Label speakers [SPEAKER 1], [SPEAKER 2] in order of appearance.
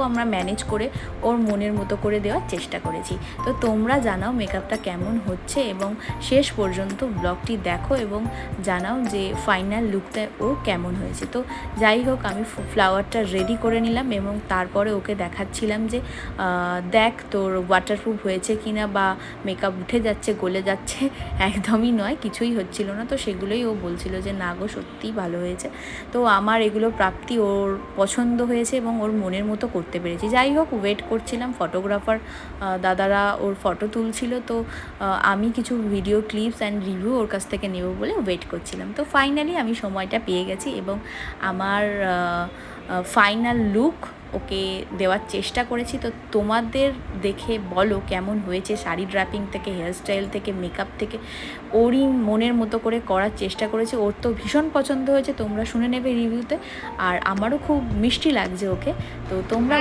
[SPEAKER 1] আমরা ম্যানেজ করে ওর মনের মতো করে দেওয়ার চেষ্টা করেছি। তো তোমরা জানাও মেকআপটা কেমন হচ্ছে এবং শেষ পর্যন্ত ব্লগটি দেখো এবং জানাও যে ফাইনাল লুকটা ওর কেমন হয়েছে। তো যাই হোক, আমি ফ্লাওয়ারটা রেডি করে নিলাম এবং তারপরে ওকে দেখাচ্ছিলাম যে দেখ তোর ওয়াটারপ্রুফ হয়েছে কিনা, বা মেকআপ উঠে যাচ্ছে, গলে যাচ্ছে। একদমই নয়, কিছুই হচ্ছিল না। তো সেগুলোই ও বলছিল যে না গো, সত্যিই ভালো হয়েছে। তো আমার এগুলো প্রাপ্তি, ওর পছন্দ হয়েছে এবং ওর মনের মতো করতে পেরেছি। যাই হোক, ওয়েট করছিলাম, ফটোগ্রাফার দাদারা ওর ফটো তুলছিল। তো আমি কিছু ভিডিও ক্লিপস অ্যান্ড রিভিউ ওর কাছ থেকে নেব বলে ওয়েট করছিলাম। তো ফাইনালি আমি সময়টা পেয়ে গেছি এবং আমার ফাইনাল লুক ওকে দেওয়ার চেষ্টা করেছি। তো তোমাদের দেখে বলো কেমন হয়েছে, শাড়ি ড্র্যাপিং থেকে, হেয়ারস্টাইল থেকে, মেকআপ থেকে। ওরই মনের মতো করে করার চেষ্টা করেছে, ওর তো ভীষণ পছন্দ হয়েছে, তোমরা শুনে নেবে রিভিউতে। আর আমারও খুব মিষ্টি লাগছে ওকে। তো তোমরা